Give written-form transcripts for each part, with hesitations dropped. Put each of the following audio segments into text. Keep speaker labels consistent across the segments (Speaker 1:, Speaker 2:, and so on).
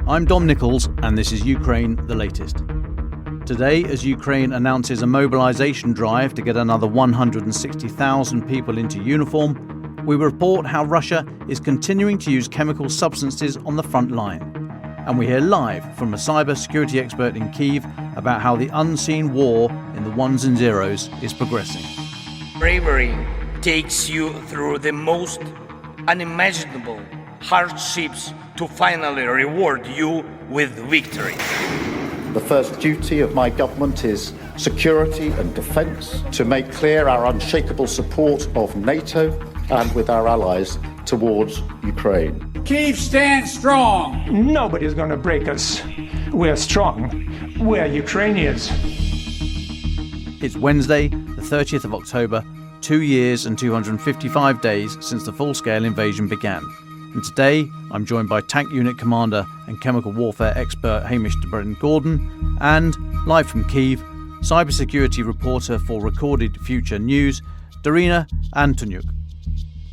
Speaker 1: I'm Dom Nichols, and this is Ukraine the Latest. Today, as Ukraine announces a mobilisation drive to get another 160,000 people into uniform, we report how Russia is continuing to use chemical substances on the front line. And we hear live from a cyber security expert in Kyiv about how the unseen war in the ones and zeros is progressing.
Speaker 2: Bravery takes you through the most unimaginable hardships to finally reward you with victory.
Speaker 3: The first duty of my government is security and defence, to make clear our unshakable support of NATO and with our allies towards Ukraine.
Speaker 4: Kyiv stands strong.
Speaker 5: Nobody's going to break us. We're strong. We're Ukrainians.
Speaker 1: It's Wednesday, the 30th of October, 2 years and 255 days since the full-scale invasion began. And today, I'm joined by Tank Unit Commander and Chemical Warfare Expert Hamish to Bretton and, live from Kyiv, cybersecurity reporter for Recorded Future News, Daryna Antoniuk.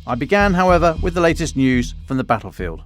Speaker 1: I began, however, with the latest news from the battlefield.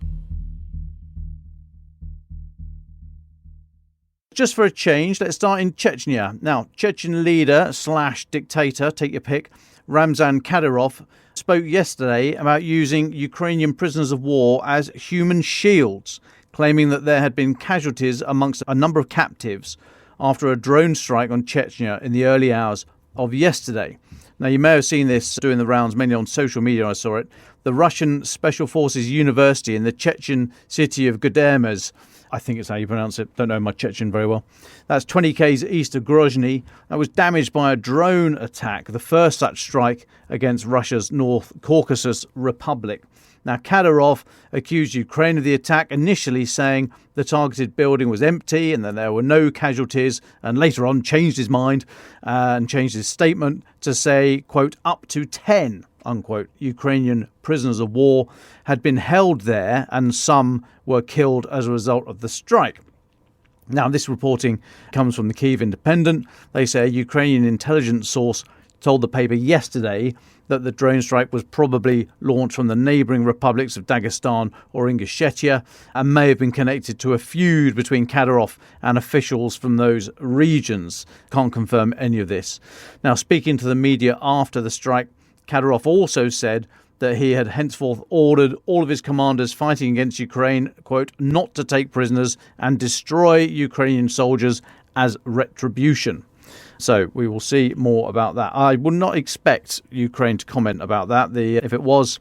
Speaker 1: Just for a change, let's start in Chechnya. Now, Chechen leader / dictator, take your pick, Ramzan Kadyrov, spoke yesterday about using Ukrainian prisoners of war as human shields, claiming that there had been casualties amongst a number of captives after a drone strike on Chechnya in the early hours of yesterday. Now, you may have seen this doing the rounds, mainly on social media. I saw it. The Russian Special Forces University in the Chechen city of Gdermez, I think it's how you pronounce it. Don't know my Chechen very well. That's 20 k's east of Grozny. That was damaged by a drone attack, the first such strike against Russia's North Caucasus Republic. Now, Kadyrov accused Ukraine of the attack, initially saying the targeted building was empty and that there were no casualties, and later on changed his mind and changed his statement to say, quote, up to 10, unquote, Ukrainian prisoners of war had been held there and some were killed as a result of the strike. Now, this reporting comes from the Kyiv Independent. They say a Ukrainian intelligence source told the paper yesterday that the drone strike was probably launched from the neighbouring republics of Dagestan or Ingushetia and may have been connected to a feud between Kadyrov and officials from those regions. Can't confirm any of this. Now, speaking to the media after the strike, Kadyrov also said that he had henceforth ordered all of his commanders fighting against Ukraine, quote, not to take prisoners and destroy Ukrainian soldiers as retribution. So we will see more about that. I would not expect Ukraine to comment about that. If it was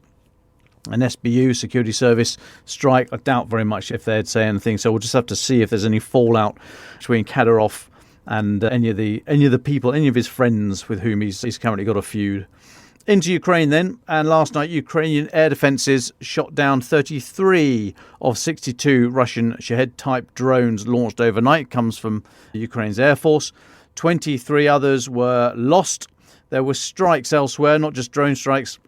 Speaker 1: an SBU, security service strike, I doubt very much if they'd say anything. So we'll just have to see if there's any fallout between Kadyrov and any of the people, any of his friends with whom he's currently got a feud. Into Ukraine then, and last night Ukrainian air defences shot down 33 of 62 Russian Shahed-type drones launched overnight. Comes from Ukraine's Air Force. 23 others were lost. There were strikes elsewhere, not just drone strikes,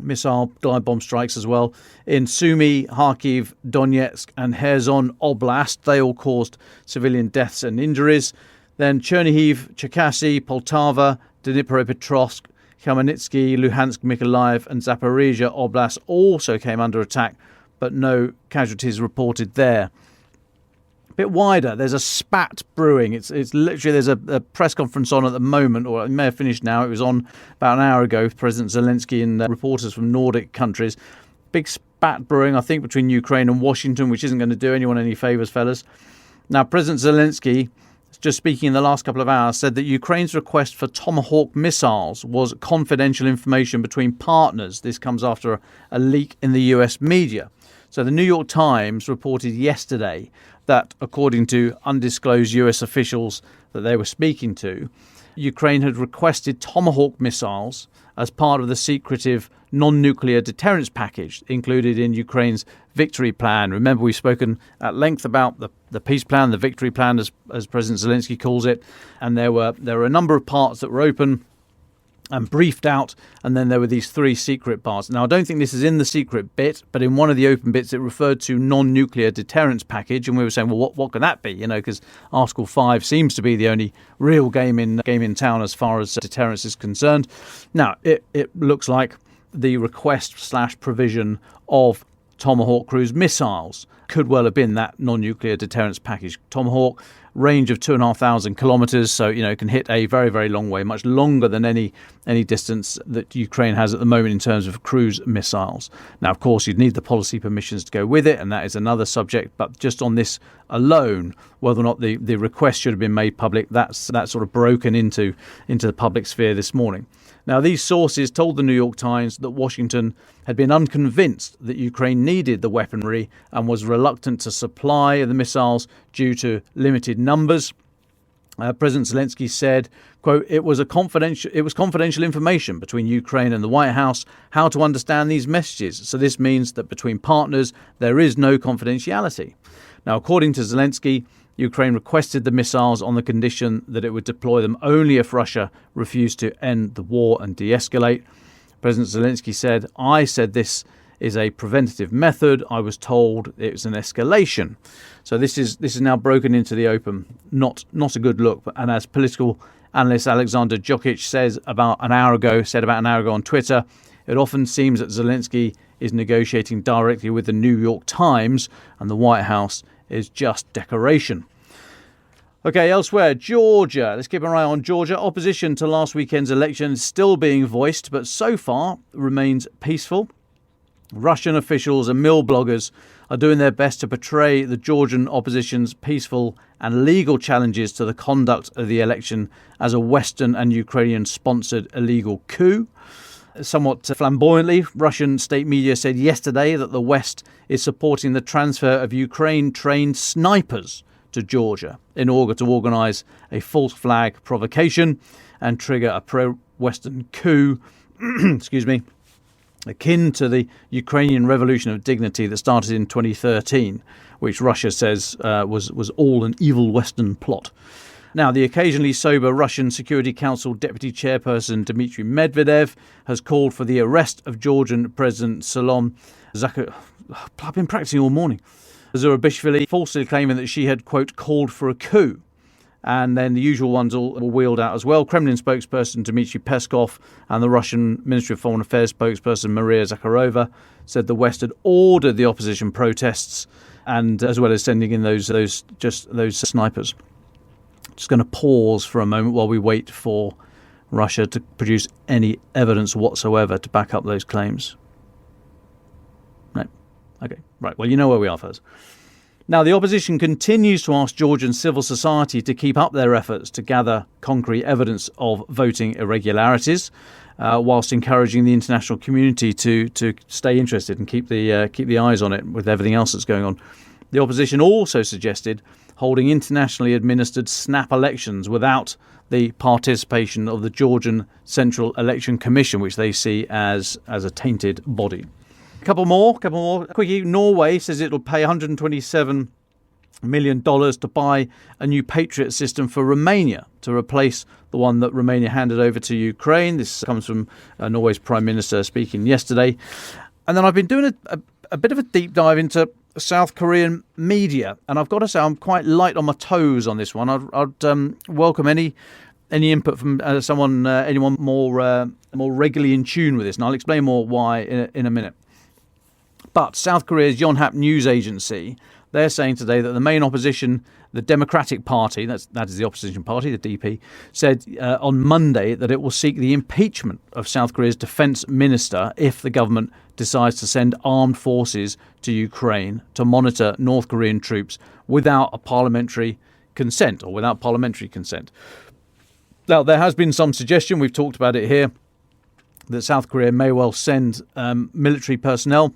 Speaker 1: missile glide bomb strikes as well, in Sumy, Kharkiv, Donetsk and Kherson Oblast. They all caused civilian deaths and injuries. Then Chernihiv, Cherkasy, Poltava, Dnipropetrovsk, Khmelnytsky, Luhansk, Mykolaiv and Zaporizhia Oblast also came under attack, but no casualties reported there. A bit wider, there's a spat brewing. It's literally, there's a press conference on at the moment, or it may have finished now. It was on about an hour ago, President Zelensky and reporters from Nordic countries. Big spat brewing, I think, between Ukraine and Washington, which isn't going to do anyone any favours, fellas. Now, President Zelensky, just speaking in the last couple of hours, said that Ukraine's request for Tomahawk missiles was confidential information between partners. This comes after a leak in the US media. So the New York Times reported yesterday that, according to undisclosed US officials that they were speaking to, Ukraine had requested Tomahawk missiles as part of the secretive non-nuclear deterrence package included in Ukraine's victory plan. Remember, we've spoken at length about the peace plan, the victory plan, as President Zelensky calls it, and there were a number of parts that were open and briefed out, and then there were these 3 secret parts. Now, I don't think this is in the secret bit, but in one of the open bits it referred to non-nuclear deterrence package, and we were saying, well, what can that be? You know, because Article 5 seems to be the only real game in town as far as deterrence is concerned. Now, it looks like the request / provision of Tomahawk cruise missiles. Could well have been that non-nuclear deterrence package. Tomahawk, range of 2,500 kilometres, so it can hit a very, very long way, much longer than any distance that Ukraine has at the moment in terms of cruise missiles. Now, of course, you'd need the policy permissions to go with it, and that is another subject. But just on this alone, whether or not the request should have been made public, that's sort of broken into the public sphere this morning. Now, these sources told the New York Times that Washington had been unconvinced that Ukraine needed the weaponry and was reluctant to supply the missiles due to limited numbers. President Zelensky said, quote, it was confidential information between Ukraine and the White House how to understand these messages. So this means that between partners, there is no confidentiality. Now, according to Zelensky, Ukraine requested the missiles on the condition that it would deploy them only if Russia refused to end the war and de-escalate. President Zelensky said, I said this is a preventative method. I was told it was an escalation. So this is now broken into the open. Not a good look. And as political analyst Alexander Jokic said about an hour ago on Twitter, it often seems that Zelensky is negotiating directly with the New York Times and the White House is just decoration. Okay, elsewhere, Georgia. Let's keep an eye on Georgia. Opposition to last weekend's election is still being voiced, but so far remains peaceful. Russian officials and mill bloggers are doing their best to portray the Georgian opposition's peaceful and legal challenges to the conduct of the election as a Western and Ukrainian-sponsored illegal coup. Somewhat flamboyantly, Russian state media said yesterday that the West is supporting the transfer of Ukraine-trained snipers to Georgia in order to organise a false flag provocation and trigger a pro-Western coup, excuse me, akin to the Ukrainian Revolution of Dignity that started in 2013, which Russia says was all an evil Western plot. Now, the occasionally sober Russian Security Council Deputy Chairperson Dmitry Medvedev has called for the arrest of Georgian President Salom Zakharova. I've been practicing all morning. Zurabishvili, falsely claiming that she had, quote, called for a coup. And then the usual ones all were wheeled out as well. Kremlin spokesperson Dmitry Peskov and the Russian Ministry of Foreign Affairs spokesperson Maria Zakharova said the West had ordered the opposition protests, and as well as sending in those snipers. Just going to pause for a moment while we wait for Russia to produce any evidence whatsoever to back up those claims. No. Okay. Right. Well, you know where we are first. Now, the opposition continues to ask Georgian civil society to keep up their efforts to gather concrete evidence of voting irregularities, whilst encouraging the international community to stay interested and keep the eyes on it with everything else that's going on. The opposition also suggested holding internationally administered snap elections without the participation of the Georgian Central Election Commission, which they see as a tainted body. A couple more. Quickie. Norway says it'll pay $127 million to buy a new Patriot system for Romania to replace the one that Romania handed over to Ukraine. This comes from Norway's Prime Minister speaking yesterday. And then I've been doing a bit of a deep dive into South Korean media, and I've got to say I'm quite light on my toes on this one. I'd welcome any input from anyone more regularly in tune with this, and I'll explain more why in a minute. But South Korea's Yonhap news agency, they're saying today that the main opposition, the Democratic Party, that is the opposition party, the DP, said on Monday that it will seek the impeachment of South Korea's defense minister if the government decides to send armed forces to Ukraine to monitor North Korean troops without parliamentary consent. Now, there has been some suggestion, we've talked about it here, that South Korea may well send military personnel,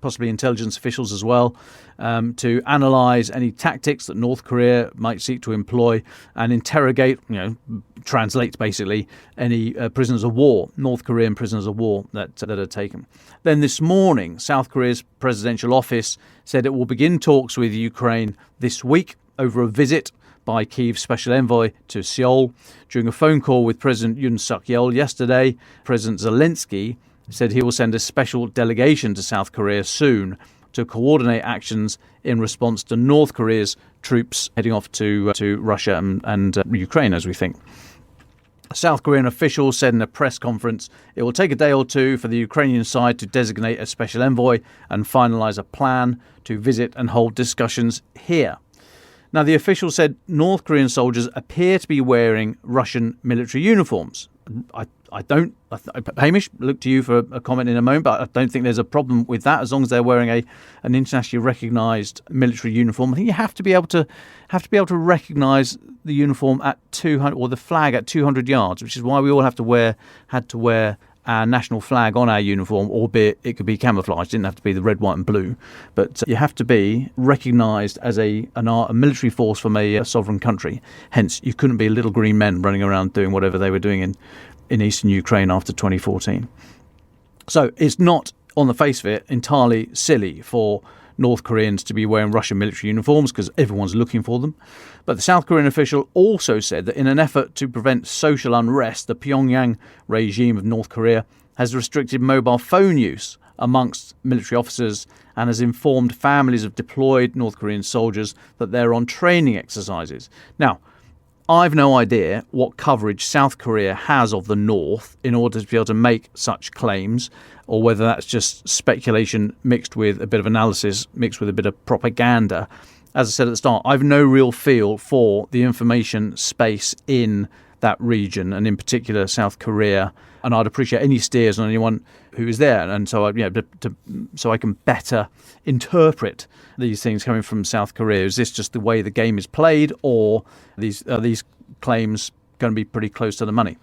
Speaker 1: possibly intelligence officials as well, to analyse any tactics that North Korea might seek to employ and interrogate, translate basically any prisoners of war, North Korean prisoners of war that are taken. Then this morning, South Korea's presidential office said it will begin talks with Ukraine this week over a visit by Kyiv's special envoy to Seoul. During a phone call with President Yoon Suk-yeol yesterday, President Zelensky said he will send a special delegation to South Korea soon to coordinate actions in response to North Korea's troops heading off to Russia and Ukraine, as we think. A South Korean official said in a press conference it will take a day or two for the Ukrainian side to designate a special envoy and finalise a plan to visit and hold discussions here. Now, the official said North Korean soldiers appear to be wearing Russian military uniforms. Hamish, look to you for a comment in a moment, but I don't think there's a problem with that as long as they're wearing an internationally recognised military uniform. I think you have to be able to recognise the uniform at 200 or the flag at 200 yards, which is why we all had to wear our national flag on our uniform, albeit it could be camouflaged. It didn't have to be the red, white and blue. But you have to be recognised as a military force from a sovereign country. Hence, you couldn't be little green men running around doing whatever they were doing in eastern Ukraine after 2014. So it's not, on the face of it, entirely silly for North Koreans to be wearing Russian military uniforms because everyone's looking for them. But the South Korean official also said that in an effort to prevent social unrest, the Pyongyang regime of North Korea has restricted mobile phone use amongst military officers and has informed families of deployed North Korean soldiers that they're on training exercises. Now, I've no idea what coverage South Korea has of the North in order to be able to make such claims, or whether that's just speculation mixed with a bit of analysis, mixed with a bit of propaganda. As I said at the start, I've no real feel for the information space in that region, and in particular South Korea. And I'd appreciate any steers on anyone who is there, and so so I can better interpret these things coming from South Korea. Is this just the way the game is played, or are these claims going to be pretty close to the money?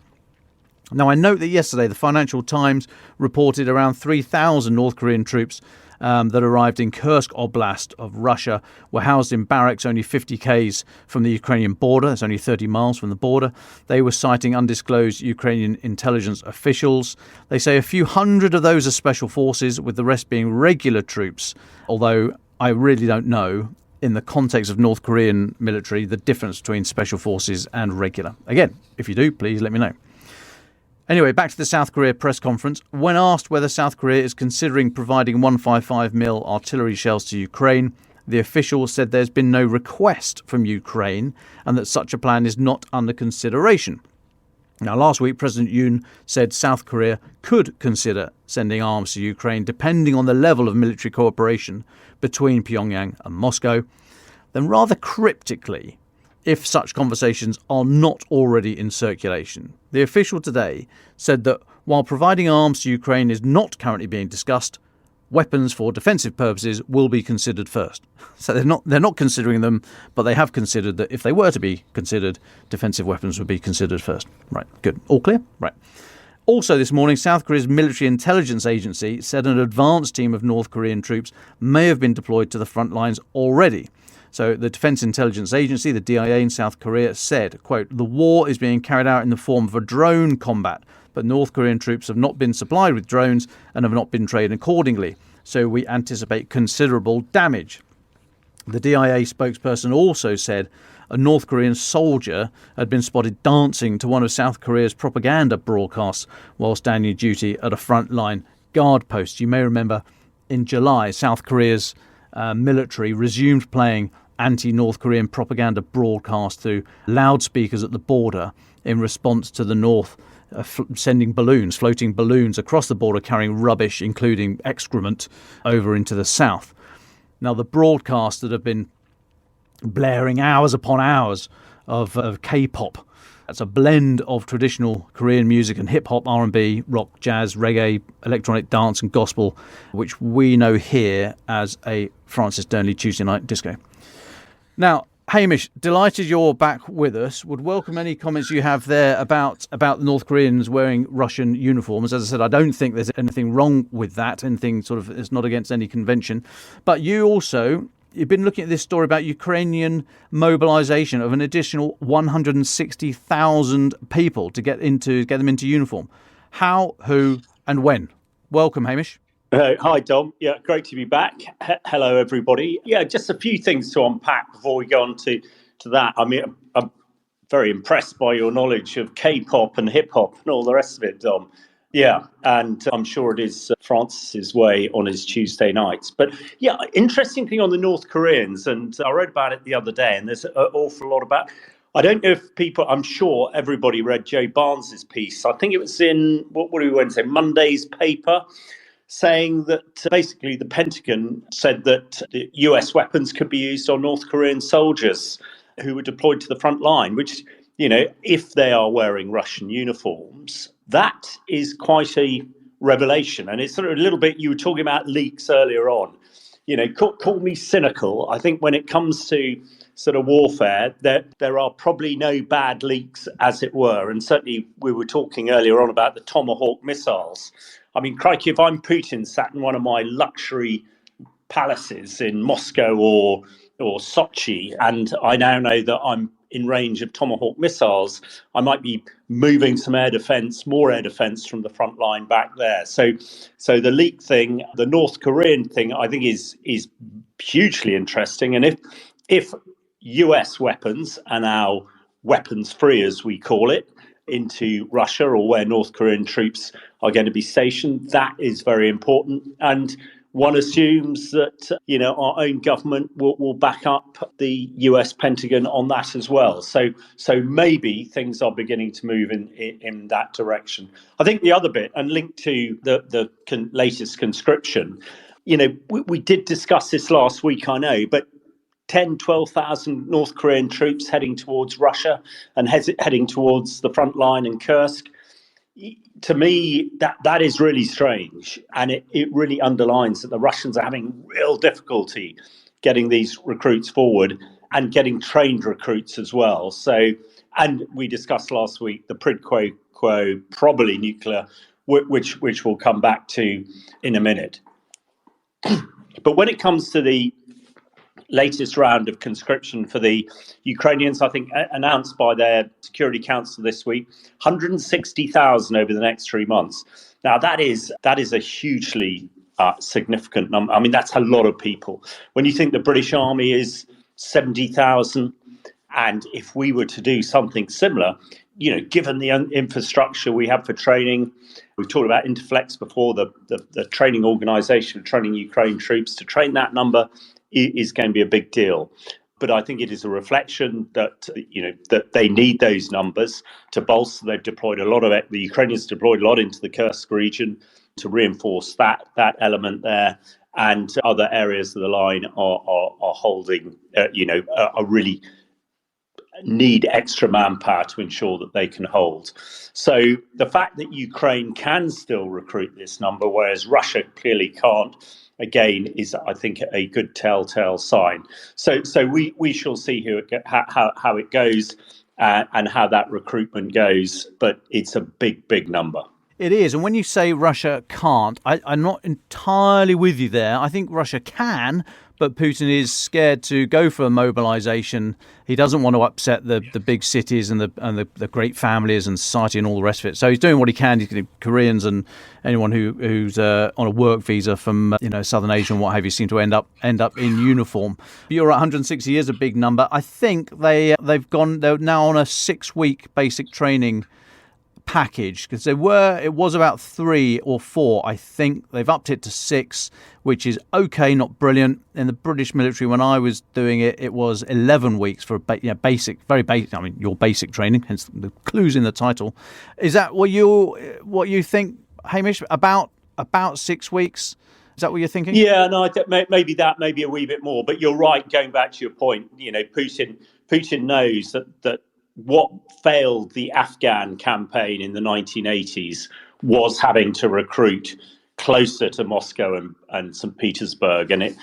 Speaker 1: Now, I note that yesterday the Financial Times reported around 3,000 North Korean troops that arrived in Kursk Oblast of Russia were housed in barracks only 50 k's from the Ukrainian border. It's only 30 miles from the border. They were citing undisclosed Ukrainian intelligence officials. They say a few hundred of those are special forces, with the rest being regular troops, although I really don't know, in the context of North Korean military, the difference between special forces and regular. Again, if you do, please let me know. Anyway, back to the South Korea press conference. When asked whether South Korea is considering providing 155mm artillery shells to Ukraine, the official said there's been no request from Ukraine and that such a plan is not under consideration. Now, last week, President Yoon said South Korea could consider sending arms to Ukraine depending on the level of military cooperation between Pyongyang and Moscow. Then rather cryptically, if such conversations are not already in circulation, the official today said that while providing arms to Ukraine is not currently being discussed, weapons for defensive purposes will be considered first. So they're not considering them, but they have considered that if they were to be considered, defensive weapons would be considered first. Right, good. All clear? Right. Also this morning, South Korea's military intelligence agency said an advance team of North Korean troops may have been deployed to the front lines already. So the Defense Intelligence Agency, the DIA in South Korea, said, quote, "The war is being carried out in the form of a drone combat, but North Korean troops have not been supplied with drones and have not been trained accordingly. So we anticipate considerable damage." The DIA spokesperson also said a North Korean soldier had been spotted dancing to one of South Korea's propaganda broadcasts while standing duty at a frontline guard post. You may remember in July, South Korea's military resumed playing anti-North Korean propaganda broadcast through loudspeakers at the border in response to the North sending floating balloons across the border carrying rubbish, including excrement, over into the south. Now, the broadcasts that have been blaring hours upon hours of K-pop. That's a blend of traditional Korean music and hip-hop, R&B, rock, jazz, reggae, electronic dance and gospel, which we know here as a Francis Durnley Tuesday night disco. Now, Hamish, delighted you're back with us. Would welcome any comments you have there about the North Koreans wearing Russian uniforms. As I said, I don't think there's anything wrong with that, anything sort of it's not against any convention. But you've been looking at this story about Ukrainian mobilisation of an additional 160,000 people to get them into uniform. How, who, and when? Welcome, Hamish.
Speaker 6: Hi, Dom. Yeah, great to be back. Hello, everybody. Yeah, just a few things to unpack before we go on to that. I mean, I'm very impressed by your knowledge of K-pop and hip-hop and all the rest of it, Dom. Yeah, and I'm sure it is Francis's way on his Tuesday nights. But yeah, interesting thing on the North Koreans, and I read about it the other day, and there's an awful lot about. I don't know if I'm sure everybody read Joe Barnes's piece. I think it was in, what do we want to say, Monday's paper, saying that basically the Pentagon said that the US weapons could be used on North Korean soldiers who were deployed to the front line, which, if they are wearing Russian uniforms, that is quite a revelation. And it's sort of a little bit, you were talking about leaks earlier on. Call me cynical. I think when it comes to sort of warfare, there are probably no bad leaks, as it were. And certainly we were talking earlier on about the Tomahawk missiles. I mean, crikey, if I'm Putin sat in one of my luxury palaces in Moscow or Sochi, and I now know that I'm in range of Tomahawk missiles, I might be moving some more air defense from the front line back there. So the leak thing, the North Korean thing, I think is hugely interesting. And if US weapons are now weapons free, as we call it, into Russia or where North Korean troops are going to be stationed, that is very important. And one assumes that our own government will back up the US Pentagon on that as well. So maybe things are beginning to move in that direction. I think the other bit, and linked to the latest conscription, we did discuss this last week, I know, but 12,000 North Korean troops heading towards Russia and heading towards the front line in Kursk. To me, that is really strange, and it really underlines that the Russians are having real difficulty getting these recruits forward and getting trained recruits as well. So, and we discussed last week the quid pro quo, probably nuclear, which we'll come back to in a minute. But when it comes to the latest round of conscription for the Ukrainians, I think announced by their Security Council this week, 160,000 over the next 3 months. Now that is a hugely significant number. I mean, that's a lot of people. When you think the British Army is 70,000, and if we were to do something similar, given the infrastructure we have for training, we've talked about Interflex before, the training organisation training Ukraine troops, to train that number is going to be a big deal. But I think it is a reflection that that they need those numbers to bolster. They've deployed a lot of it. The Ukrainians deployed a lot into the Kursk region to reinforce that element there, and other areas of the line are holding. Are really need extra manpower to ensure that they can hold. So the fact that Ukraine can still recruit this number, whereas Russia clearly can't, again, is, I think, a good telltale sign. So we shall see how it goes and how that recruitment goes. But it's a big number.
Speaker 1: It is. And when you say Russia can't, I'm not entirely with you there. I think Russia can, but Putin is scared to go for a mobilization. He doesn't want to upset the big cities and the great families and society and all the rest of it. So he's doing what he can. Koreans and anyone who's on a work visa from Southern Asia and what have you seem to end up in uniform. But you're right, 160 is a big number. I think they're now on a 6-week basic training package, because it was about 3 or 4. I think they've upped it to 6, which is okay, not brilliant. In the British military, when I was doing it, it was 11 weeks for basic, very basic. I mean, your basic training, hence the clues in the title. Is that what you think, Hamish? About 6 weeks? Is that what you're thinking?
Speaker 6: Yeah, no, maybe a wee bit more. But you're right. Going back to your point, Putin knows that what failed the Afghan campaign in the 1980s was having to recruit closer to Moscow and St. Petersburg, and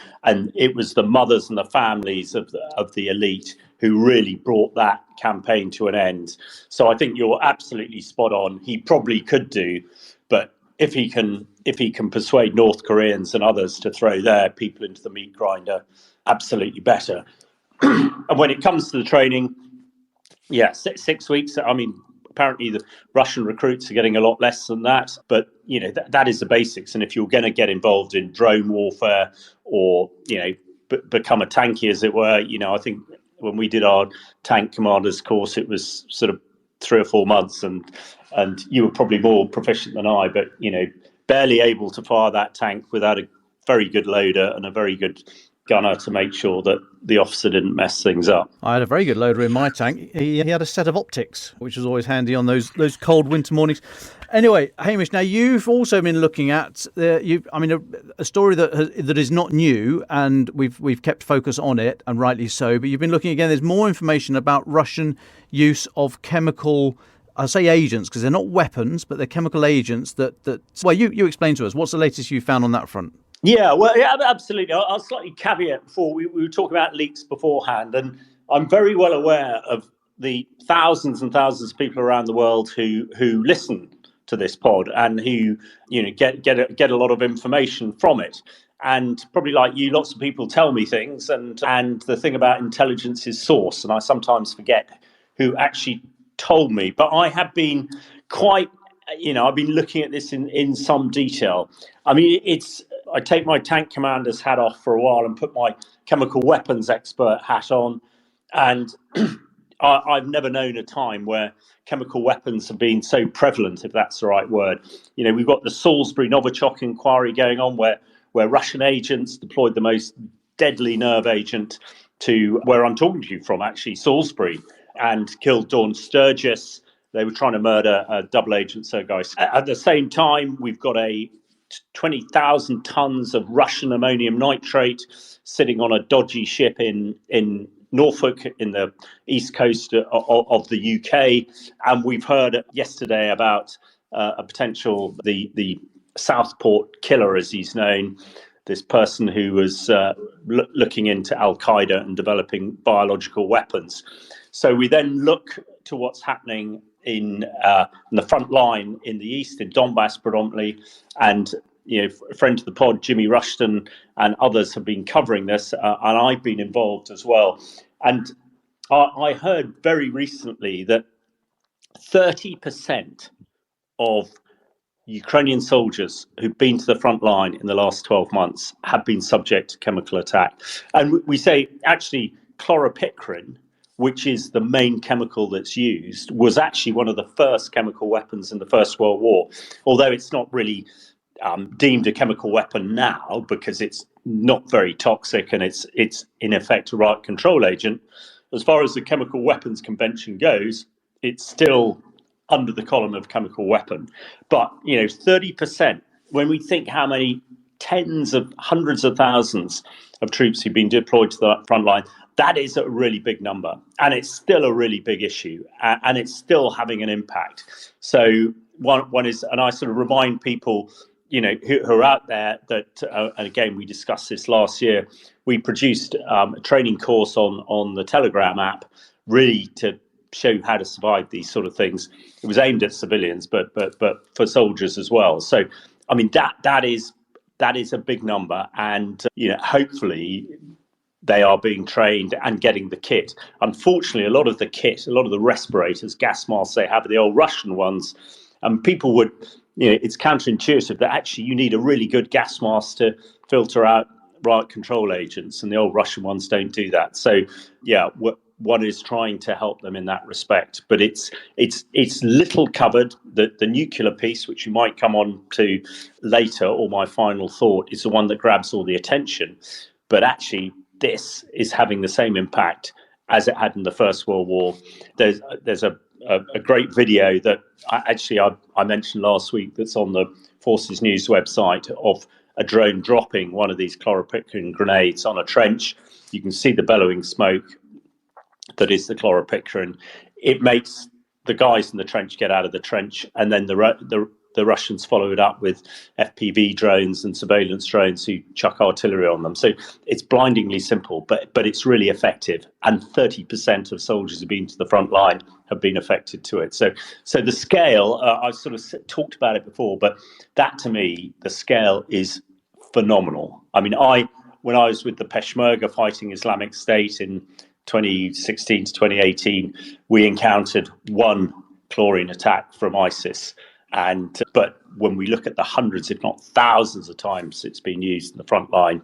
Speaker 6: it was the mothers and the families of the elite who really brought that campaign to an end. So I think you're absolutely spot on. He probably could do, but if he can persuade North Koreans and others to throw their people into the meat grinder, absolutely better. And when it comes to the training, 6 weeks. I mean, apparently the Russian recruits are getting a lot less than that, but that is the basics. And if you're going to get involved in drone warfare or become a tanky, as it were, I think when we did our tank commanders course, it was sort of 3 or 4 months, and you were probably more proficient than I, but barely able to fire that tank without a very good loader and a very good gunner to make sure that the officer didn't mess things up.
Speaker 1: I had a very good loader in my tank. He had a set of optics, which was always handy on those cold winter mornings. Anyway, Hamish, now you've also been looking at a story that is not new, and we've kept focus on it, and rightly so. But you've been looking again. There's more information about Russian use of chemical, I say agents because they're not weapons, but they're chemical agents that. Well, you explain to us what's the latest you found on that front.
Speaker 6: Yeah, well, yeah, absolutely. I'll slightly caveat before we were talking about leaks beforehand, and I'm very well aware of the thousands and thousands of people around the world who listen to this pod and who get a lot of information from it. And probably like you, lots of people tell me things, and the thing about intelligence is source, and I sometimes forget who actually told me. But I have been quite, I've been looking at this in some detail. I mean, I take my tank commander's hat off for a while and put my chemical weapons expert hat on. And I've never known a time where chemical weapons have been so prevalent, if that's the right word. We've got the Salisbury Novichok inquiry going on where Russian agents deployed the most deadly nerve agent to where I'm talking to you from, actually, Salisbury, and killed Dawn Sturgis. They were trying to murder double agent Sergei. At the same time, we've got 20,000 tons of Russian ammonium nitrate sitting on a dodgy ship in Norfolk in the east coast of the UK. And we've heard yesterday about a potential, the Southport killer, as he's known, this person who was looking into Al-Qaeda and developing biological weapons. So we then look to what's happening in the front line in the east, in Donbass predominantly, and a friend of the pod, Jimmy Rushton, and others have been covering this, and I've been involved as well. And I heard very recently that 30% of Ukrainian soldiers who've been to the front line in the last 12 months have been subject to chemical attack. And we say, actually, chloropicrin, which is the main chemical that's used, was actually one of the first chemical weapons in the First World War, although it's not really deemed a chemical weapon now because it's not very toxic and it's in effect a riot control agent. As far as the Chemical Weapons Convention goes, it's still under the column of chemical weapon. But 30%, when we think how many tens of hundreds of thousands of troops who've been deployed to the front line, that is a really big number, and it's still a really big issue, and it's still having an impact. So one is, and I sort of remind people, who are out there that, and again, we discussed this last year, we produced a training course on the Telegram app, really to show how to survive these sort of things. It was aimed at civilians, but for soldiers as well. So, I mean, that is a big number, and hopefully they are being trained and getting the kit. Unfortunately, a lot of the respirators, gas masks they have, the old Russian ones, and people would, it's counterintuitive that actually you need a really good gas mask to filter out riot control agents, and the old Russian ones don't do that. So, yeah, one is trying to help them in that respect, but it's little covered. The nuclear piece, which you might come on to later, or my final thought, is the one that grabs all the attention. But actually, this is having the same impact as it had in the First World War. There's a great video that I mentioned last week that's on the Forces News website of a drone dropping one of these chloropicrin grenades on a trench. You can see the bellowing smoke that is the chloropicrin. It makes the guys in the trench get out of the trench, and then the Russians follow it up with FPV drones and surveillance drones who chuck artillery on them. So it's blindingly simple, but it's really effective. And 30% of soldiers who've been to the front line have been affected to it. So the scale, I've sort of talked about it before, but that to me, the scale is phenomenal. I mean, when I was with the Peshmerga fighting Islamic State in 2016 to 2018, we encountered one chlorine attack from ISIS. But when we look at the hundreds, if not thousands of times it's been used in the front line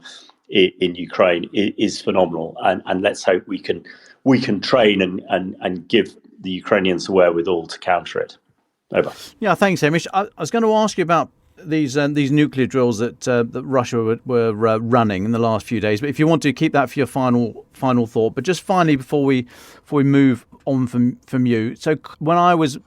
Speaker 6: in Ukraine, it is phenomenal. And let's hope we can train and give the Ukrainians the wherewithal to counter it. Over.
Speaker 1: Yeah, thanks, Hamish. I was going to ask you about these nuclear drills that Russia were running in the last few days. But if you want to keep that for your final thought. But just finally, before we move on from you, so when I was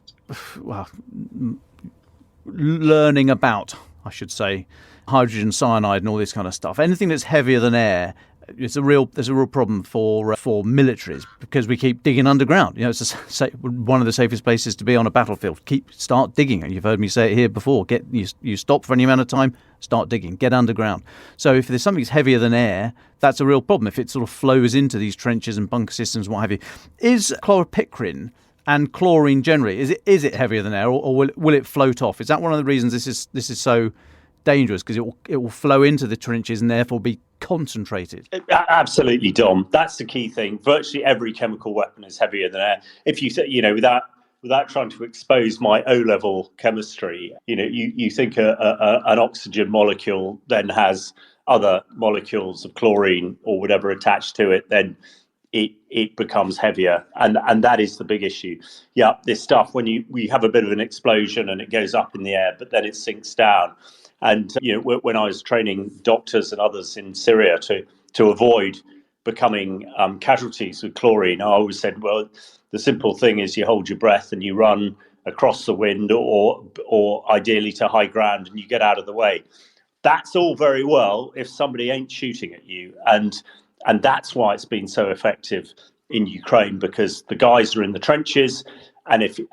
Speaker 1: learning about, I should say, hydrogen cyanide and all this kind of stuff, anything that's heavier than air, there's a real problem for militaries, because we keep digging underground. It's one of the safest places to be on a battlefield. Start digging. You've heard me say it here before. You stop for any amount of time, start digging, get underground. So if there's something that's heavier than air, that's a real problem. If it sort of flows into these trenches and bunker systems, what have you. Is chloropicrin and chlorine generally, is it heavier than air, or will it float off? Is that one of the reasons this is so dangerous, because it will flow into the trenches and therefore be concentrated?
Speaker 6: Absolutely, Dom. That's the key thing. Virtually every chemical weapon is heavier than air. If without trying to expose my O-level chemistry, you think an oxygen molecule then has other molecules of chlorine or whatever attached to it, then it becomes heavier, and that is the big issue. Yeah, this stuff, when we have a bit of an explosion and it goes up in the air, but then it sinks down. And when I was training doctors and others in Syria to avoid becoming casualties with chlorine, I always said, well, the simple thing is you hold your breath and you run across the wind or ideally to high ground, and you get out of the way. That's all very well if somebody ain't shooting at you, and that's why it's been so effective in Ukraine, because the guys are in the trenches. And the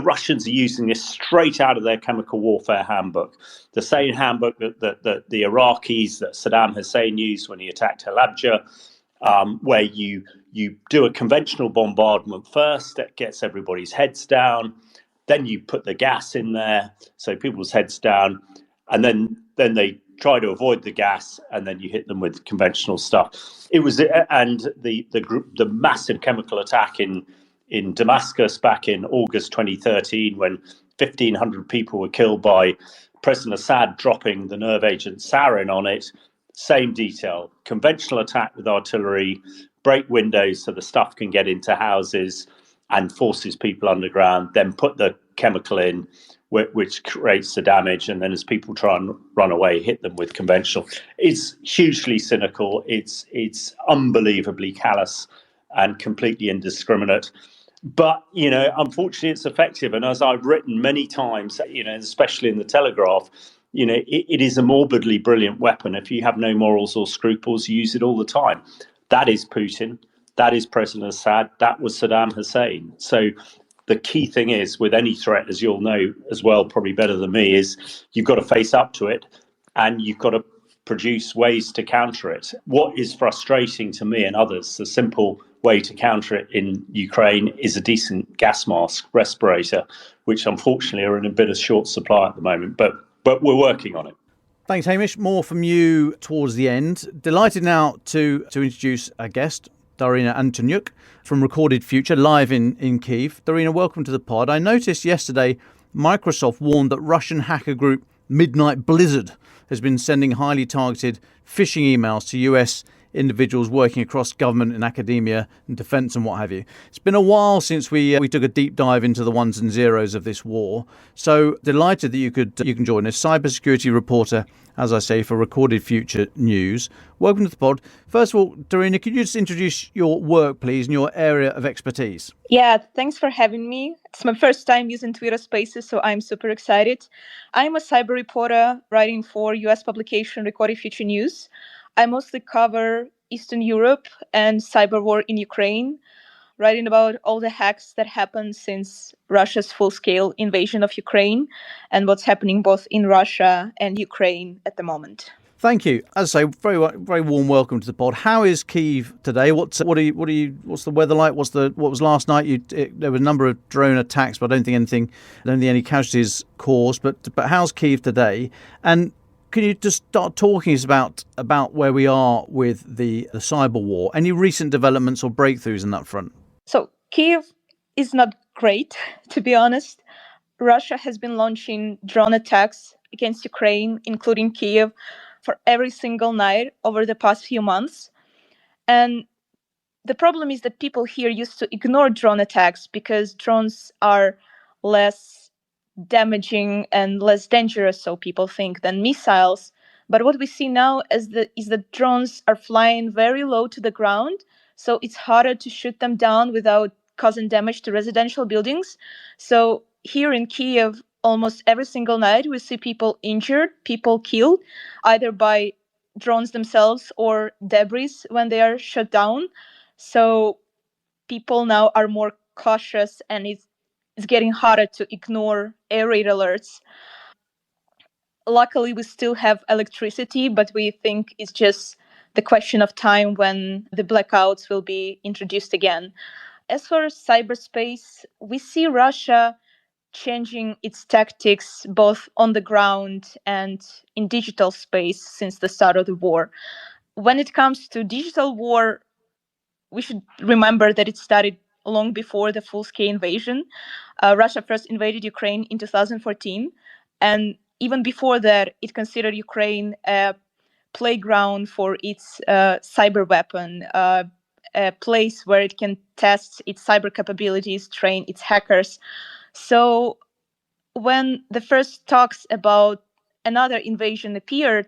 Speaker 6: Russians are using this straight out of their chemical warfare handbook, the same handbook that the Iraqis, that Saddam Hussein used when he attacked Halabja, where you do a conventional bombardment first that gets everybody's heads down, then you put the gas in there so people's heads down, and then they try to avoid the gas, and then you hit them with conventional stuff. It was the massive chemical attack in Damascus back in August 2013, when 1,500 people were killed by President Assad dropping the nerve agent sarin on it. Same detail, conventional attack with artillery, break windows so the stuff can get into houses and forces people underground, then put the chemical in, which creates the damage, and then as people try and run away, hit them with conventional. It's hugely cynical, it's unbelievably callous and completely indiscriminate. But, unfortunately, it's effective. And as I've written many times, especially in the Telegraph, it is a morbidly brilliant weapon. If you have no morals or scruples, you use it all the time. That is Putin. That is President Assad. That was Saddam Hussein. So the key thing is, with any threat, as you'll know as well, probably better than me, is you've got to face up to it, and you've got to produce ways to counter it. What is frustrating to me and others, the simple way to counter it in Ukraine is a decent gas mask respirator, which unfortunately are in a bit of short supply at the moment, but we're working on it.
Speaker 1: Thanks, Hamish. More from you towards the end. Delighted now to introduce a guest, Daryna Antoniuk from Recorded Future, live in Kyiv. Daryna, welcome to the pod. I noticed yesterday Microsoft warned that Russian hacker group Midnight Blizzard has been sending highly targeted phishing emails to US individuals working across government and academia and defence and what have you. It's been a while since we took a deep dive into the ones and zeros of this war. So delighted that you can join us. Cybersecurity reporter, as I say, for Recorded Future News. Welcome to the pod. First of all, Daryna, could you just introduce your work, please, and your area of expertise?
Speaker 7: Yeah, thanks for having me. It's my first time using Twitter Spaces, so I'm super excited. I'm a cyber reporter writing for US publication Recorded Future News. I mostly cover Eastern Europe and cyber war in Ukraine, writing about all the hacks that happened since Russia's full-scale invasion of Ukraine and what's happening both in Russia and Ukraine at the moment.
Speaker 1: Thank you. As I say, very very warm welcome to the pod. How is Kyiv today? What's the weather like? What was last night? There were a number of drone attacks, but I don't think any casualties caused. But how's Kyiv today? And can you just start talking about where we are with the cyber war? Any recent developments or breakthroughs in that front?
Speaker 7: So Kyiv is not great, to be honest. Russia has been launching drone attacks against Ukraine, including Kyiv, for every single night over the past few months. And the problem is that people here used to ignore drone attacks because drones are less damaging and less dangerous, so people think, than missiles. But what we see now is that drones are flying very low to the ground, so it's harder to shoot them down without causing damage to residential buildings. So here in Kyiv, almost every single night we see people injured, people killed, either by drones themselves or debris when they are shot down. So people now are more cautious, and it's getting harder to ignore air raid alerts. Luckily, we still have electricity, but we think it's just the question of time when the blackouts will be introduced again. As for cyberspace, we see Russia changing its tactics both on the ground and in digital space since the start of the war. When it comes to digital war, we should remember that it started long before the full-scale invasion. Russia first invaded Ukraine in 2014, and even before that, it considered Ukraine a playground for its cyber weapon, a place where it can test its cyber capabilities, train its hackers. So when the first talks about another invasion appeared,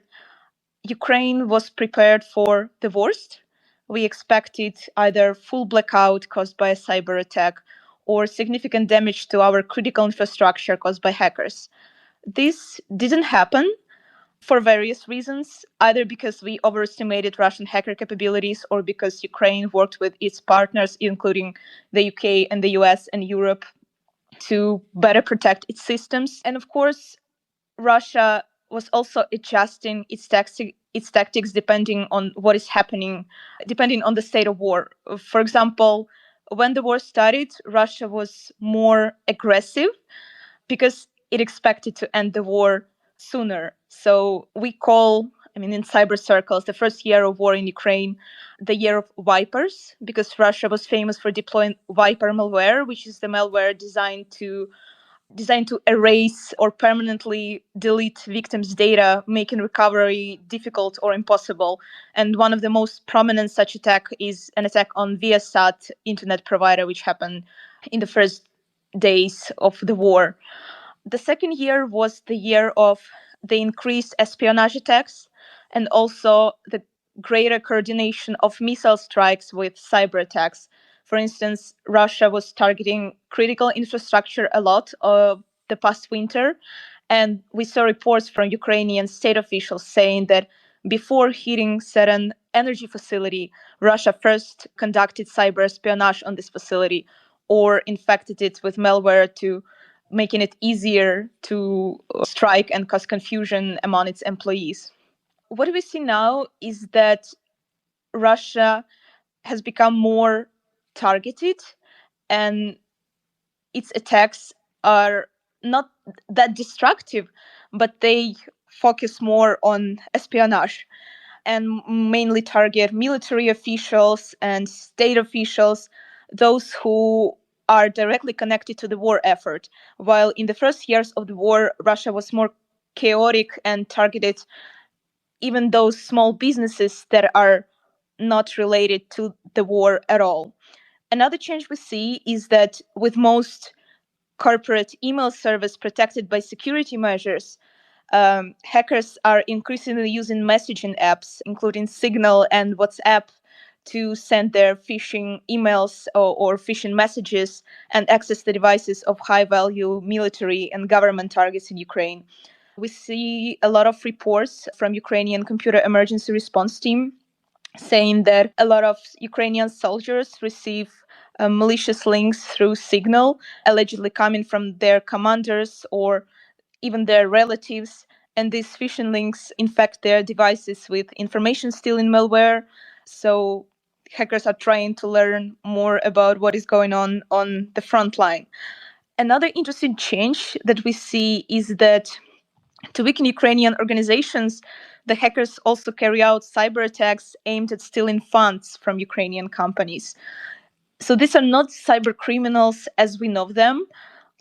Speaker 7: Ukraine was prepared for the worst. We expected either full blackout caused by a cyber attack or significant damage to our critical infrastructure caused by hackers. This didn't happen for various reasons, either because we overestimated Russian hacker capabilities or because Ukraine worked with its partners, including the UK and the US and Europe, to better protect its systems. And of course, Russia was also adjusting its tactics depending on what is happening, depending on the state of war. For example, when the war started, Russia was more aggressive because it expected to end the war sooner. So we call, in cyber circles, the first year of war in Ukraine, the year of Vipers, because Russia was famous for deploying Viper malware, which is the malware designed to erase or permanently delete victims' data, making recovery difficult or impossible. And one of the most prominent such attack is an attack on Viasat internet provider, which happened in the first days of the war. The second year was the year of the increased espionage attacks and also the greater coordination of missile strikes with cyber attacks. For instance, Russia was targeting critical infrastructure a lot the past winter, and we saw reports from Ukrainian state officials saying that before hitting certain energy facility, Russia first conducted cyber espionage on this facility or infected it with malware to making it easier to strike and cause confusion among its employees. What we see now is that Russia has become more targeted, and its attacks are not that destructive, but they focus more on espionage and mainly target military officials and state officials, those who are directly connected to the war effort. While in the first years of the war, Russia was more chaotic and targeted even those small businesses that are not related to the war at all. Another change we see is that with most corporate email service protected by security measures, hackers are increasingly using messaging apps, including Signal and WhatsApp, to send their phishing emails or phishing messages and access the devices of high-value military and government targets in Ukraine. We see a lot of reports from Ukrainian computer emergency response team saying that a lot of Ukrainian soldiers receive malicious links through Signal, allegedly coming from their commanders or even their relatives. And these phishing links infect their devices with information stealing malware. So hackers are trying to learn more about what is going on the front line. Another interesting change that we see is that to weaken Ukrainian organizations, the hackers also carry out cyber attacks aimed at stealing funds from Ukrainian companies. So these are not cyber criminals as we know them,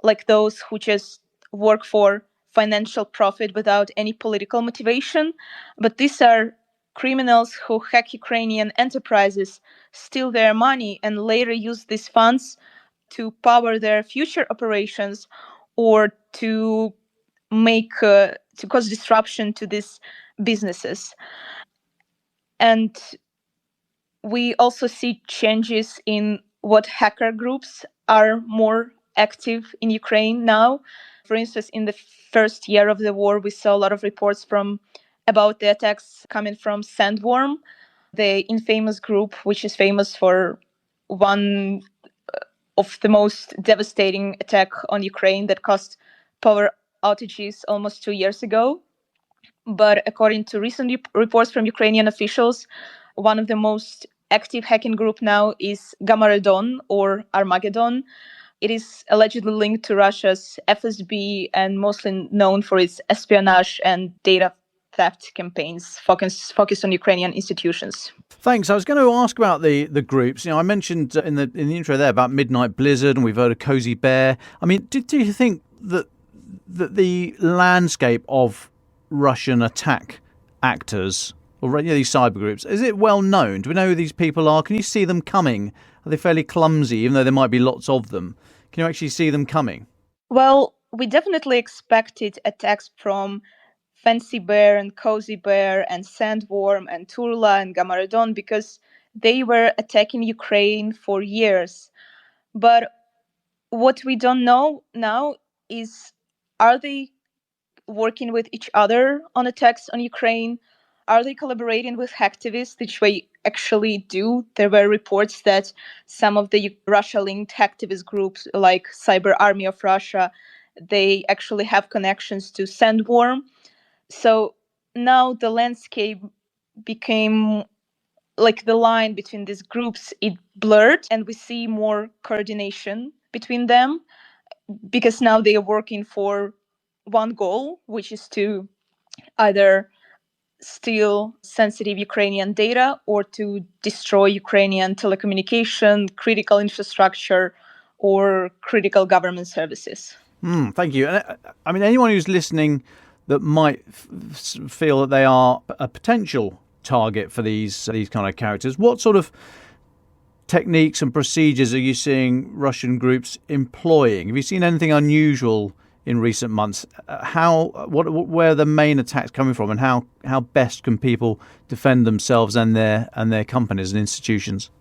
Speaker 7: like those who just work for financial profit without any political motivation, but these are criminals who hack Ukrainian enterprises, steal their money, and later use these funds to power their future operations or to to cause disruption to these businesses. And we also see changes in what hacker groups are more active in Ukraine now. For instance, in the first year of the war, we saw a lot of reports about the attacks coming from Sandworm, the infamous group, which is famous for one of the most devastating attack on Ukraine that caused power outages almost 2 years ago. But according to recent reports from Ukrainian officials, one of the most active hacking group now is Gamaredon or Armageddon. It is allegedly linked to Russia's FSB and mostly known for its espionage and data theft campaigns focused on Ukrainian institutions.
Speaker 1: Thanks. I was going to ask about the groups. I mentioned in the intro there about Midnight Blizzard, and we've heard of Cozy Bear. I mean, do you think that the landscape of Russian attack actors or these cyber groups, is it well known? Do we know who these people are? Can you see them coming? Are they fairly clumsy, even though there might be lots of them? Can you actually see them coming?
Speaker 7: Well, we definitely expected attacks from Fancy Bear and Cozy Bear and Sandworm and Turla and Gamaredon because they were attacking Ukraine for years. But what we don't know now is, are they working with each other on attacks on Ukraine? Are they collaborating with hacktivists, which they actually do? There were reports that some of the Russia-linked hacktivist groups like Cyber Army of Russia, they actually have connections to Sandworm. So now the landscape became like the line between these groups, it blurred, and we see more coordination between them because now they are working for one goal, which is to either steal sensitive Ukrainian data or to destroy Ukrainian telecommunication, critical infrastructure, or critical government services.
Speaker 1: Thank you. And I mean, anyone who's listening that might feel that they are a potential target for these kind of characters, what sort of techniques and procedures are you seeing Russian groups employing? Have you seen anything unusual in recent months? Where are the main attacks coming from, and how best can people defend themselves and their companies and institutions?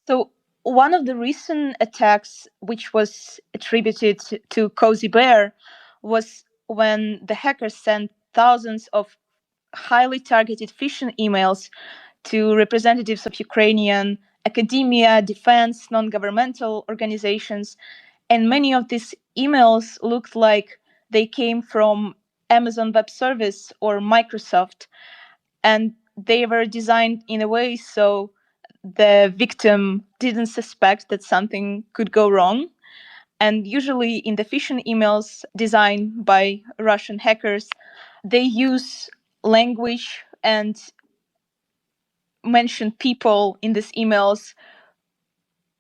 Speaker 7: So one of the recent attacks, which was attributed to Cozy Bear, was when the hackers sent thousands of highly targeted phishing emails to representatives of Ukrainian academia, defense, non-governmental organizations. And many of these emails looked like they came from Amazon Web Service or Microsoft. And they were designed in a way so the victim didn't suspect that something could go wrong. And usually in the phishing emails designed by Russian hackers, they use language and mention people in these emails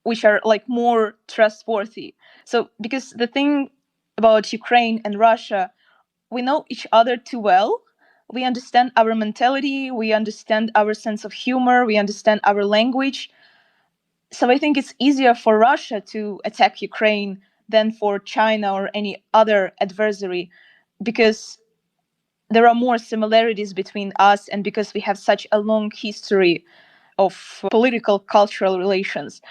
Speaker 7: which are like more trustworthy. So because the thing about Ukraine and Russia, we know each other too well. We understand our mentality, we understand our sense of humor, we understand our language. So I think it's easier for Russia to attack Ukraine than for China or any other adversary, because there are more similarities between us and because we have such a long history of political, cultural relations.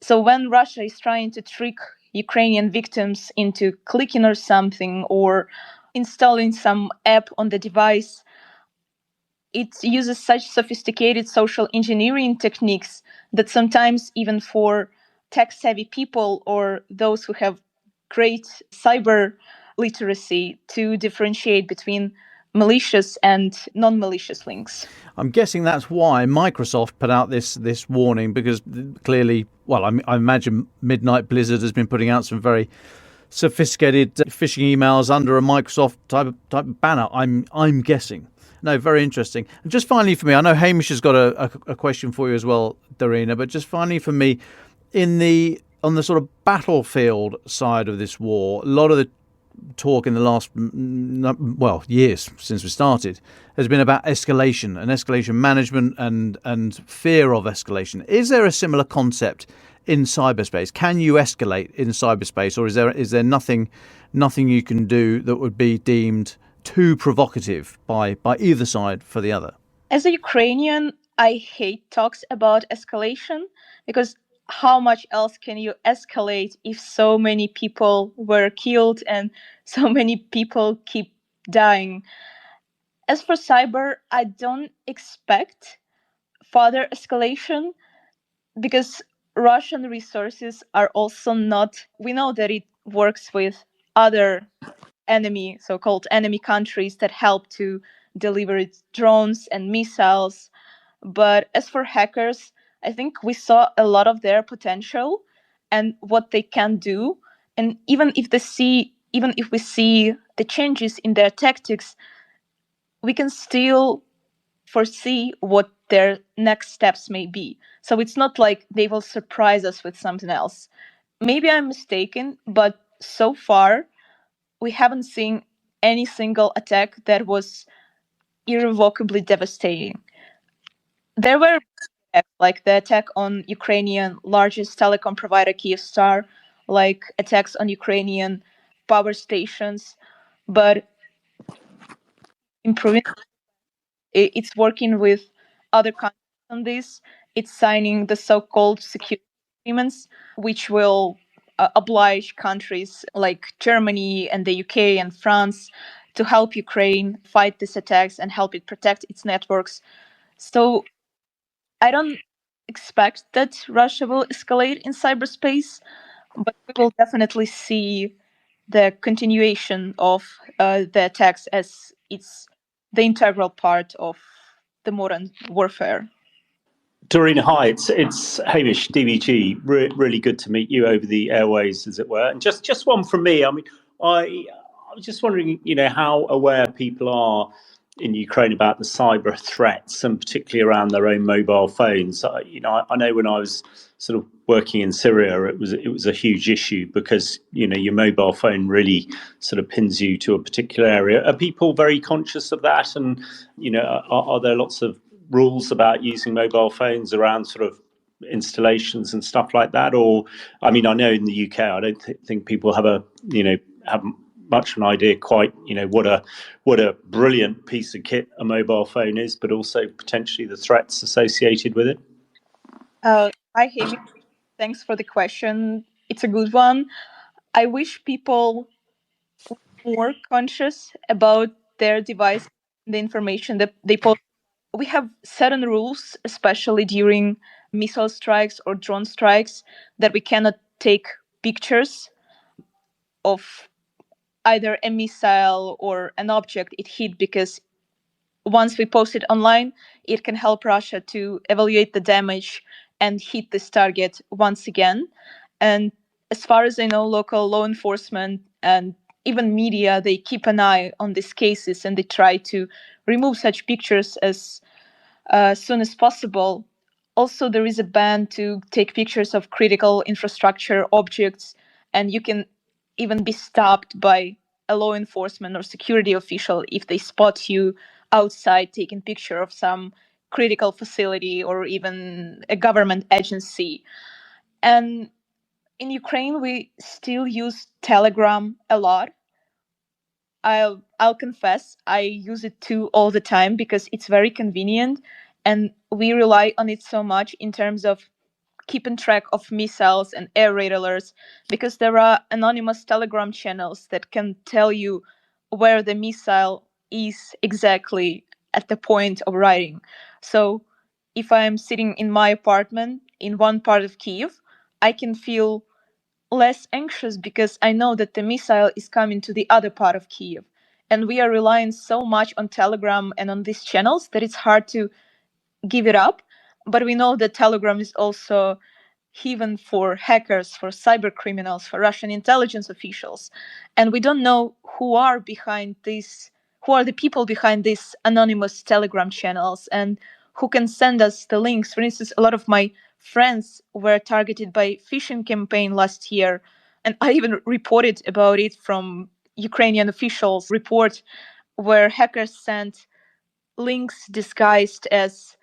Speaker 7: So when Russia is trying to trick Ukrainian victims into clicking or something or installing some app on the device, it uses such sophisticated social engineering techniques that sometimes even for tech-savvy people or those who have great cyber literacy to differentiate between malicious and non-malicious links.
Speaker 1: I'm guessing that's why Microsoft put out this warning, because clearly, well, I imagine Midnight Blizzard has been putting out some very sophisticated phishing emails under a Microsoft type of banner. I'm guessing. No, very interesting. And just finally for me, I know Hamish has got a question for you as well, Daryna, but just finally for me, on the sort of battlefield side of this war, a lot of the talk in the last years since we started has been about escalation and escalation management and fear of escalation. Is there a similar concept in cyberspace? Can you escalate in cyberspace, or is there nothing you can do that would be deemed too provocative by either side for the other?
Speaker 7: As a Ukrainian, I hate talks about escalation because how much else can you escalate if so many people were killed and so many people keep dying? As for cyber, I don't expect further escalation because Russian resources are also not, we know that it works with other enemy, so-called enemy countries that help to deliver its drones and missiles. But as for hackers, I think we saw a lot of their potential and what they can do. And even if we see the changes in their tactics, we can still foresee what their next steps may be. So it's not like they will surprise us with something else. Maybe I'm mistaken, but so far we haven't seen any single attack that was irrevocably devastating. There were like the attack on Ukrainian largest telecom provider Kyivstar, like attacks on Ukrainian power stations, but improving. It's working with other countries on this. It's signing the so-called security agreements, which will oblige countries like Germany and the UK and France to help Ukraine fight these attacks and help it protect its networks. So I don't expect that Russia will escalate in cyberspace, but we will definitely see the continuation of the attacks as it's the integral part of the modern warfare.
Speaker 6: Daryna, hi, it's Hamish, DVG. Really good to meet you over the airways, as it were. And just one from me. I mean, I was just wondering, how aware people are in Ukraine about the cyber threats, and particularly around their own mobile phones. I know when I was sort of working in Syria, it was a huge issue because your mobile phone really sort of pins you to a particular area. Are people very conscious of that? And are there lots of rules about using mobile phones around sort of installations and stuff like that? Or, I mean, I know in the UK, I don't think people have have much of an idea quite, what a brilliant piece of kit a mobile phone is, but also potentially the threats associated with it.
Speaker 7: Hi, Hamish. Thanks for the question. It's a good one. I wish people were more conscious about their device, the information that they post. We have certain rules, especially during missile strikes or drone strikes, that we cannot take pictures of either a missile or an object it hit, because once we post it online, it can help Russia to evaluate the damage and hit this target once again. And as far as I know, local law enforcement and even media, they keep an eye on these cases and they try to remove such pictures as soon as possible. Also, there is a ban to take pictures of critical infrastructure objects, and you can even be stopped by a law enforcement or security official if they spot you outside taking picture of some critical facility or even a government agency. And in Ukraine, we still use Telegram a lot. I'll confess, I use it too all the time because it's very convenient, and we rely on it so much in terms of keeping track of missiles and air raid alerts, because there are anonymous Telegram channels that can tell you where the missile is exactly at the point of writing. So if I'm sitting in my apartment in one part of Kyiv, I can feel less anxious because I know that the missile is coming to the other part of Kyiv. And we are relying so much on Telegram and on these channels that it's hard to give it up. But we know that Telegram is also haven for hackers, for cyber criminals, for Russian intelligence officials. And we don't know who are behind this, who are the people behind these anonymous Telegram channels and who can send us the links. For instance, a lot of my friends were targeted by phishing campaign last year, and I even reported about it from Ukrainian officials report where hackers sent links disguised as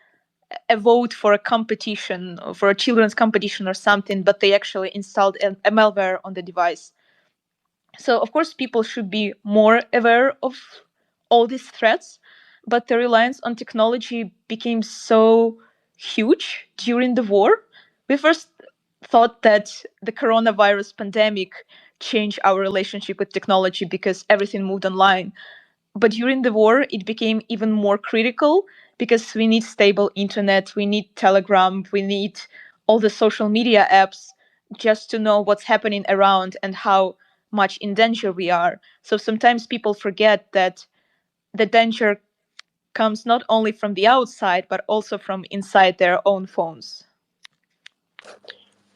Speaker 7: a vote for a competition, for a children's competition or something, but they actually installed a malware on the device. So, of course, people should be more aware of all these threats, but the reliance on technology became so huge during the war. We first thought that the coronavirus pandemic changed our relationship with technology because everything moved online. But during the war, it became even more critical because we need stable internet, we need Telegram, we need all the social media apps just to know what's happening around and how much in danger we are. So sometimes people forget that the danger comes not only from the outside, but also from inside their own phones.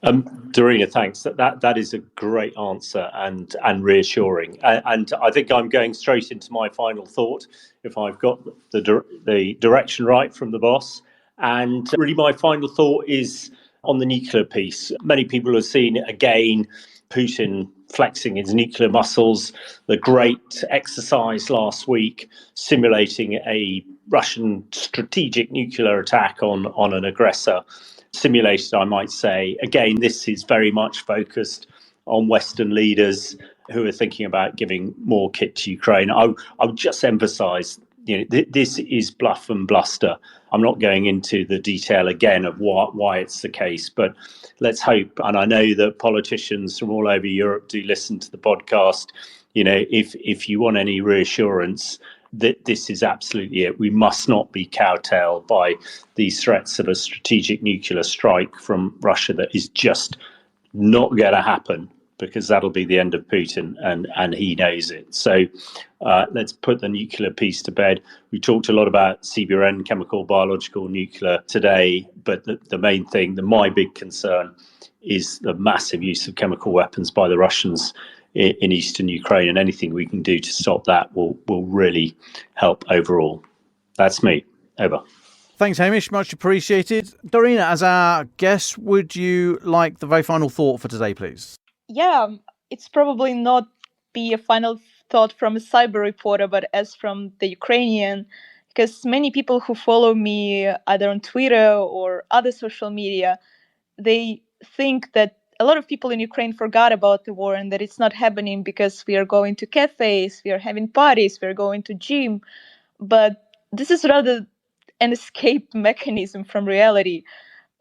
Speaker 6: Daryna, thanks. That is a great answer and reassuring. And I think I'm going straight into my final thought, if I've got the direction right from the boss. And really, my final thought is on the nuclear piece. Many people have seen again Putin flexing his nuclear muscles. The great exercise last week simulating a Russian strategic nuclear attack on an aggressor. Simulated, I might say. Again, this is very much focused on Western leaders who are thinking about giving more kit to Ukraine. I would just emphasise, this is bluff and bluster. I'm not going into the detail again of why it's the case, but let's hope. And I know that politicians from all over Europe do listen to the podcast. If you want any reassurance, that this is absolutely it. We must not be cowtailed by these threats of a strategic nuclear strike from Russia that is just not going to happen, because that'll be the end of Putin, and he knows it. So let's put the nuclear piece to bed. We talked a lot about CBRN, chemical, biological, nuclear today, but the main thing, my big concern, is the massive use of chemical weapons by the Russians in eastern Ukraine, and anything we can do to stop that will really help overall. That's me. Over.
Speaker 1: Thanks, Hamish. Much appreciated. Daryna, as our guest, would you like the very final thought for today, please?
Speaker 7: Yeah, it's probably not be a final thought from a cyber reporter, but as from the Ukrainian, because many people who follow me either on Twitter or other social media, they think that a lot of people in Ukraine forgot about the war and that it's not happening because we are going to cafes, we are having parties, we are going to gym. But this is rather an escape mechanism from reality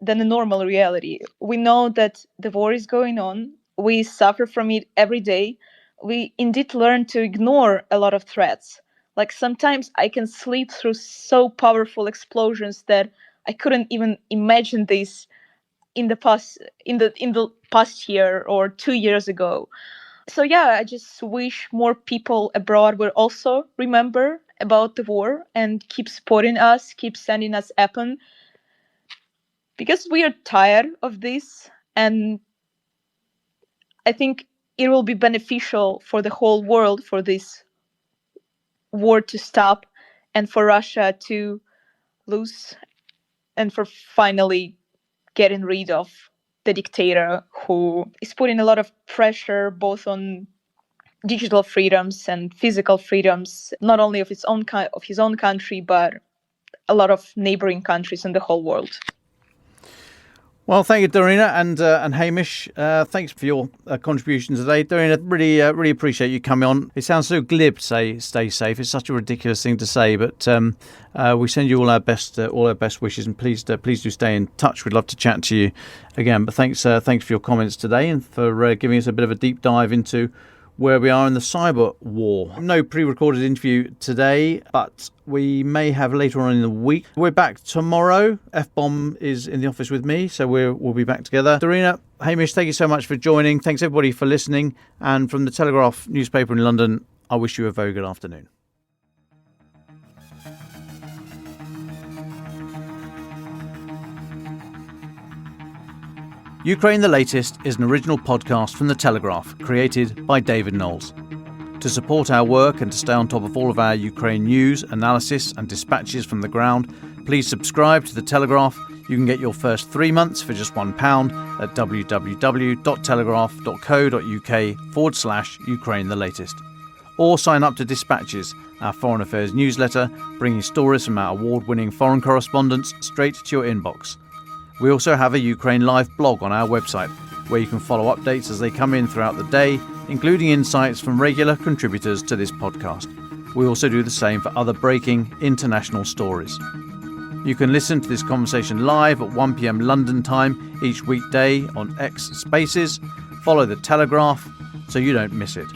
Speaker 7: than a normal reality. We know that the war is going on. We suffer from it every day. We indeed learn to ignore a lot of threats. Like sometimes I can sleep through so powerful explosions that I couldn't even imagine this in the past year or 2 years ago. So yeah, I just wish more people abroad will also remember about the war and keep supporting us, keep sending us weapons, because we are tired of this, and I think it will be beneficial for the whole world for this war to stop and for Russia to lose and for finally getting rid of the dictator who is putting a lot of pressure both on digital freedoms and physical freedoms, not only of his own country, but a lot of neighboring countries in the whole world.
Speaker 1: Well, thank you, Daryna and Hamish. Thanks for your contribution today. Daryna, really appreciate you coming on. It sounds so glib to say stay safe. It's such a ridiculous thing to say, but we send you all our best wishes, and please do stay in touch. We'd love to chat to you again. But thanks for your comments today and for giving us a bit of a deep dive into where we are in the cyber war. No pre-recorded interview today, but we may have later on in the week. We're back tomorrow. F-Bomb is in the office with me, so we'll be back together. Daryna, Hamish, thank you so much for joining. Thanks everybody for listening. And from the Telegraph newspaper in London, I wish you a very good afternoon. Ukraine the Latest is an original podcast from The Telegraph, created by David Knowles. To support our work and to stay on top of all of our Ukraine news, analysis and dispatches from the ground, please subscribe to The Telegraph. You can get your first 3 months for just £1 at www.telegraph.co.uk/Ukraine the Latest. Or sign up to dispatches our Foreign Affairs newsletter, bringing stories from our award-winning foreign correspondents straight to your inbox. We also have a Ukraine Live blog on our website, where you can follow updates as they come in throughout the day, including insights from regular contributors to this podcast. We also do the same for other breaking international stories. You can listen to this conversation live at 1 p.m. London time each weekday on X Spaces. Follow the Telegraph so you don't miss it.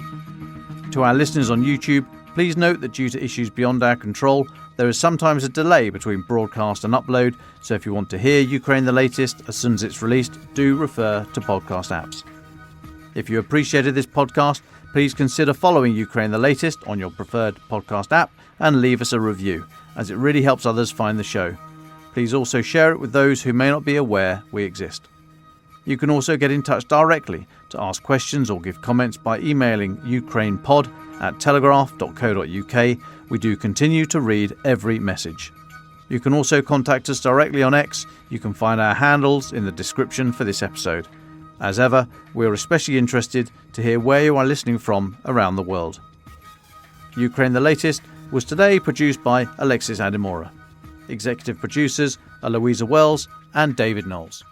Speaker 1: To our listeners on YouTube, please note that due to issues beyond our control, there is sometimes a delay between broadcast and upload, so if you want to hear Ukraine the Latest as soon as it's released, do refer to podcast apps. If you appreciated this podcast, please consider following Ukraine the Latest on your preferred podcast app and leave us a review, as it really helps others find the show. Please also share it with those who may not be aware we exist. You can also get in touch directly to ask questions or give comments by emailing ukrainepod@telegraph.co.uk. We do continue to read every message. You can also contact us directly on X. You can find our handles in the description for this episode. As ever, we are especially interested to hear where you are listening from around the world. Ukraine the Latest was today produced by Alexis Adimora. Executive producers are Louisa Wells and David Knowles.